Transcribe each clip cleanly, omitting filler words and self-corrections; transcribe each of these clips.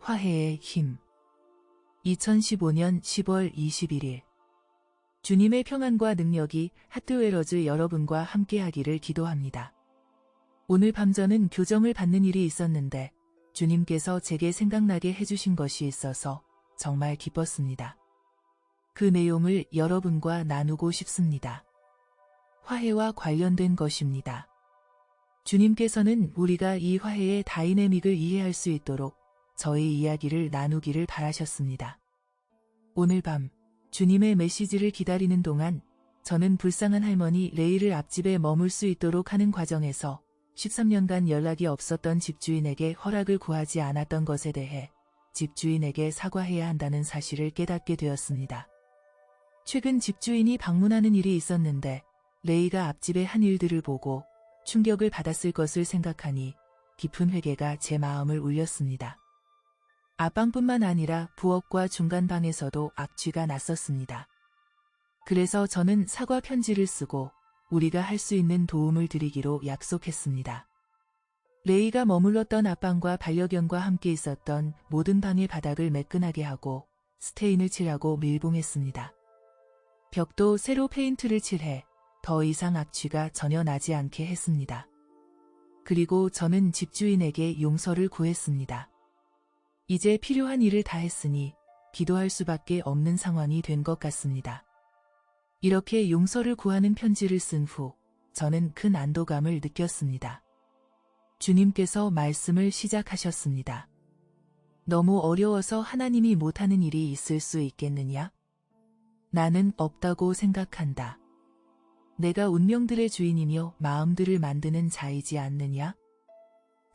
화해의 힘. 2015년 10월 21일. 주님의 평안과 능력이 하트웨러즈 여러분과 함께하기를 기도합니다. 오늘 밤 저는 교정을 받는 일이 있었는데 주님께서 제게 생각나게 해주신 것이 있어서 정말 기뻤습니다. 그 내용을 여러분과 나누고 싶습니다. 화해와 관련된 것입니다. 주님께서는 우리가 이 화해의 다이내믹을 이해할 수 있도록 저의 이야기를 나누기를 바라셨습니다. 오늘 밤 주님의 메시지를 기다리는 동안 저는 불쌍한 할머니 레이를 앞집에 머물 수 있도록 하는 과정에서 13년간 연락이 없었던 집주인에게 허락을 구하지 않았던 것에 대해 집주인에게 사과해야 한다는 사실을 깨닫게 되었습니다. 최근 집주인이 방문하는 일이 있었는데 레이가 앞집의 한 일들을 보고 충격을 받았을 것을 생각하니 깊은 회개가 제 마음을 울렸습니다. 앞방뿐만 아니라 부엌과 중간방에서도 악취가 났었습니다. 그래서 저는 사과 편지를 쓰고 우리가 할 수 있는 도움을 드리기로 약속했습니다. 레이가 머물렀던 앞방과 반려견과 함께 있었던 모든 방의 바닥을 매끈하게 하고 스테인을 칠하고 밀봉했습니다. 벽도 새로 페인트를 칠해 더 이상 악취가 전혀 나지 않게 했습니다. 그리고 저는 집주인에게 용서를 구했습니다. 이제 필요한 일을 다 했으니 기도할 수밖에 없는 상황이 된 것 같습니다. 이렇게 용서를 구하는 편지를 쓴 후 저는 큰 안도감을 느꼈습니다. 주님께서 말씀을 시작하셨습니다. 너무 어려워서 하나님이 못하는 일이 있을 수 있겠느냐? 나는 없다고 생각한다. 내가 운명들의 주인이며 마음들을 만드는 자이지 않느냐?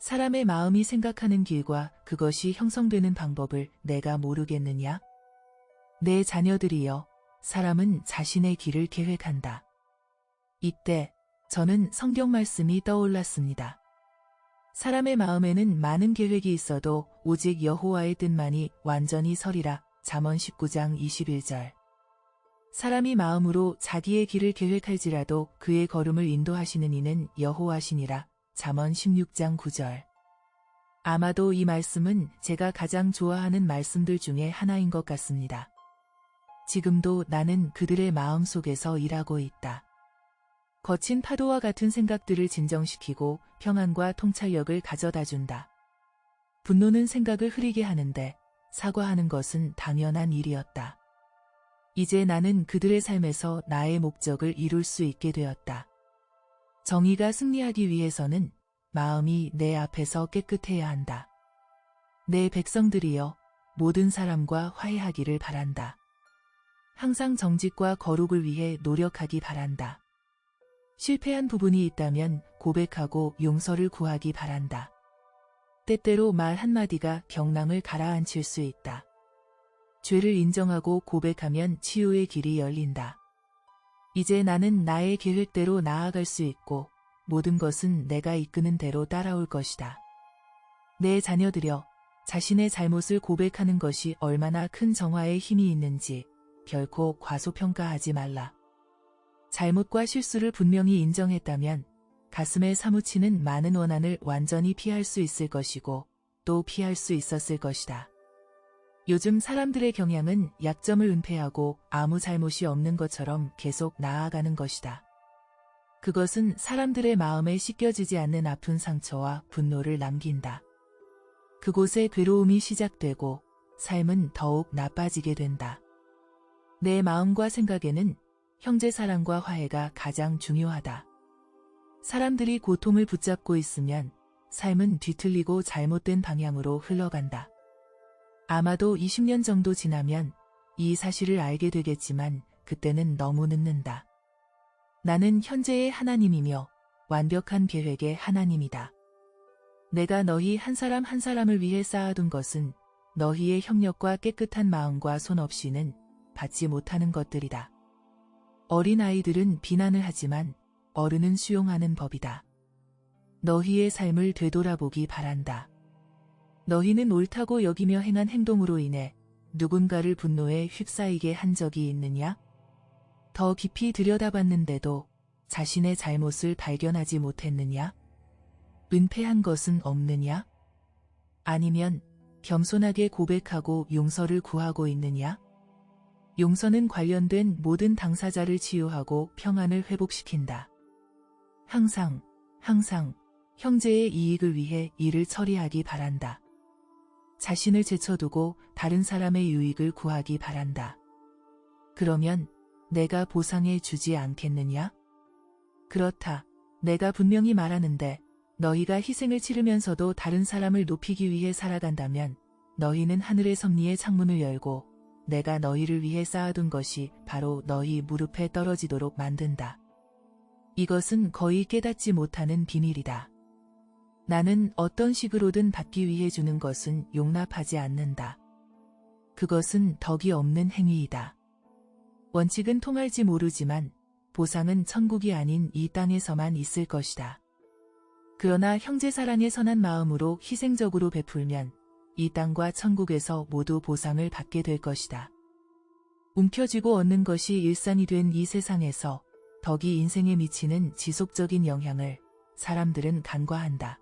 사람의 마음이 생각하는 길과 그것이 형성되는 방법을 내가 모르겠느냐? 내 자녀들이여, 사람은 자신의 길을 계획한다. 이때 저는 성경 말씀이 떠올랐습니다. 사람의 마음에는 많은 계획이 있어도 오직 여호와의 뜻만이 완전히 서리라. 잠언 19장 21절. 사람이 마음으로 자기의 길을 계획할지라도 그의 걸음을 인도하시는 이는 여호와시니라. 잠언 16장 9절. 아마도 이 말씀은 제가 가장 좋아하는 말씀들 중에 하나인 것 같습니다. 지금도 나는 그들의 마음 속에서 일하고 있다. 거친 파도와 같은 생각들을 진정시키고 평안과 통찰력을 가져다 준다. 분노는 생각을 흐리게 하는데 사과하는 것은 당연한 일이었다. 이제 나는 그들의 삶에서 나의 목적을 이룰 수 있게 되었다. 정의가 승리하기 위해서는 마음이 내 앞에서 깨끗해야 한다. 내 백성들이여, 모든 사람과 화해하기를 바란다. 항상 정직과 거룩을 위해 노력하기 바란다. 실패한 부분이 있다면 고백하고 용서를 구하기 바란다. 때때로 말 한마디가 경랑을 가라앉힐 수 있다. 죄를 인정하고 고백하면 치유의 길이 열린다. 이제 나는 나의 계획대로 나아갈 수 있고 모든 것은 내가 이끄는 대로 따라올 것이다. 내 자녀들여, 자신의 잘못을 고백하는 것이 얼마나 큰 정화의 힘이 있는지 결코 과소평가하지 말라. 잘못과 실수를 분명히 인정했다면 가슴에 사무치는 많은 원한을 완전히 피할 수 있을 것이고 또 피할 수 있었을 것이다. 요즘 사람들의 경향은 약점을 은폐하고 아무 잘못이 없는 것처럼 계속 나아가는 것이다. 그것은 사람들의 마음에 씻겨지지 않는 아픈 상처와 분노를 남긴다. 그곳에 괴로움이 시작되고 삶은 더욱 나빠지게 된다. 내 마음과 생각에는 형제 사랑과 화해가 가장 중요하다. 사람들이 고통을 붙잡고 있으면 삶은 뒤틀리고 잘못된 방향으로 흘러간다. 아마도 20년 정도 지나면 이 사실을 알게 되겠지만 그때는 너무 늦는다. 나는 현재의 하나님이며 완벽한 계획의 하나님이다. 내가 너희 한 사람 한 사람을 위해 쌓아둔 것은 너희의 협력과 깨끗한 마음과 손 없이는 받지 못하는 것들이다. 어린 아이들은 비난을 하지만 어른은 수용하는 법이다. 너희의 삶을 되돌아보기 바란다. 너희는 옳다고 여기며 행한 행동으로 인해 누군가를 분노에 휩싸이게 한 적이 있느냐? 더 깊이 들여다봤는데도 자신의 잘못을 발견하지 못했느냐? 은폐한 것은 없느냐? 아니면 겸손하게 고백하고 용서를 구하고 있느냐? 용서는 관련된 모든 당사자를 치유하고 평안을 회복시킨다. 항상 형제의 이익을 위해 일을 처리하기 바란다. 자신을 제쳐두고 다른 사람의 유익을 구하기 바란다. 그러면 내가 보상해 주지 않겠느냐? 그렇다. 내가 분명히 말하는데 너희가 희생을 치르면서도 다른 사람을 높이기 위해 살아간다면 너희는 하늘의 섭리의 창문을 열고 내가 너희를 위해 쌓아둔 것이 바로 너희 무릎에 떨어지도록 만든다. 이것은 거의 깨닫지 못하는 비밀이다. 나는 어떤 식으로든 받기 위해 주는 것은 용납하지 않는다. 그것은 덕이 없는 행위이다. 원칙은 통할지 모르지만 보상은 천국이 아닌 이 땅에서만 있을 것이다. 그러나 형제사랑의 선한 마음으로 희생적으로 베풀면 이 땅과 천국에서 모두 보상을 받게 될 것이다. 움켜쥐고 얻는 것이 일상이 된 이 세상에서 덕이 인생에 미치는 지속적인 영향을 사람들은 간과한다.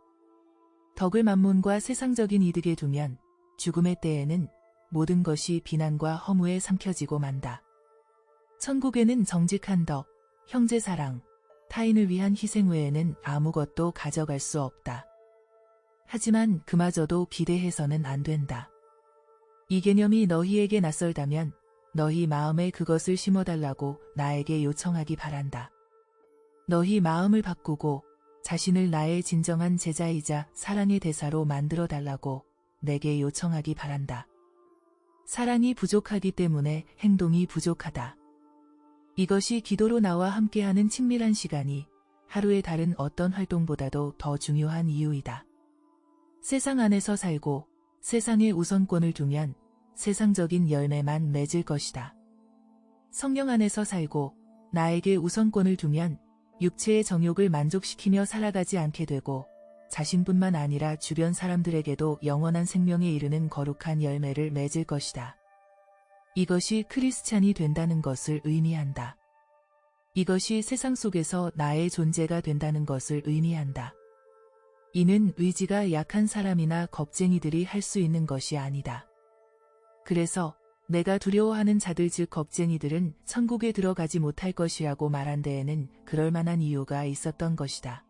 덕을 만몬과 세상적인 이득에 두면 죽음의 때에는 모든 것이 비난과 허무에 삼켜지고 만다. 천국에는 정직한 덕, 형제사랑, 타인을 위한 희생 외에는 아무것도 가져갈 수 없다. 하지만 그마저도 기대해서는 안 된다. 이 개념이 너희에게 낯설다면 너희 마음에 그것을 심어달라고 나에게 요청하기 바란다. 너희 마음을 바꾸고 자신을 나의 진정한 제자이자 사랑의 대사로 만들어달라고 내게 요청하기 바란다. 사랑이 부족하기 때문에 행동이 부족하다. 이것이 기도로 나와 함께하는 친밀한 시간이 하루의 다른 어떤 활동보다도 더 중요한 이유이다. 세상 안에서 살고 세상에 우선권을 두면 세상적인 열매만 맺을 것이다. 성령 안에서 살고 나에게 우선권을 두면 육체의 정욕을 만족시키며 살아가지 않게 되고 자신뿐만 아니라 주변 사람들에게도 영원한 생명에 이르는 거룩한 열매를 맺을 것이다. 이것이 크리스찬이 된다는 것을 의미한다. 이것이 세상 속에서 나의 존재가 된다는 것을 의미한다. 이는 의지가 약한 사람이나 겁쟁이들이 할 수 있는 것이 아니다. 그래서 내가 두려워하는 자들 즉 겁쟁이들은 천국에 들어가지 못할 것이라고 말한 데에는 그럴 만한 이유가 있었던 것이다.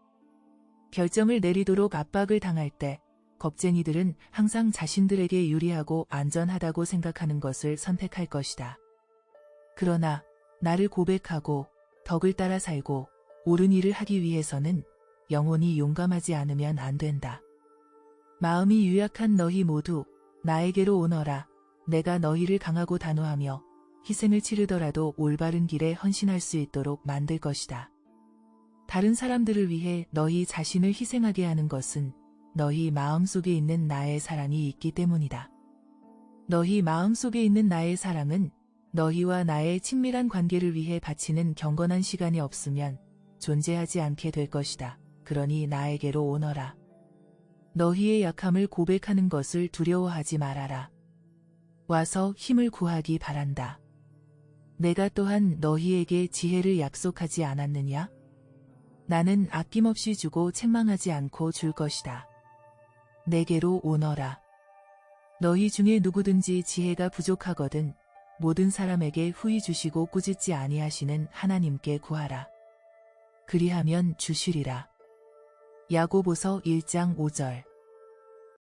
결정을 내리도록 압박을 당할 때 겁쟁이들은 항상 자신들에게 유리하고 안전하다고 생각하는 것을 선택할 것이다. 그러나 나를 고백하고 덕을 따라 살고 옳은 일을 하기 위해서는 영원히 용감하지 않으면 안 된다. 마음이 유약한 너희 모두 나에게로 오너라. 내가 너희를 강하고 단호하며 희생을 치르더라도 올바른 길에 헌신할 수 있도록 만들 것이다. 다른 사람들을 위해 너희 자신을 희생하게 하는 것은 너희 마음속에 있는 나의 사랑이 있기 때문이다. 너희 마음속에 있는 나의 사랑은 너희와 나의 친밀한 관계를 위해 바치는 경건한 시간이 없으면 존재하지 않게 될 것이다. 그러니 나에게로 오너라. 너희의 약함을 고백하는 것을 두려워하지 말아라. 와서 힘을 구하기 바란다. 내가 또한 너희에게 지혜를 약속하지 않았느냐? 나는 아낌없이 주고 책망하지 않고 줄 것이다. 내게로 오너라. 너희 중에 누구든지 지혜가 부족하거든 모든 사람에게 후히 주시고 꾸짖지 아니하시는 하나님께 구하라. 그리하면 주시리라. 야고보서 1장 5절.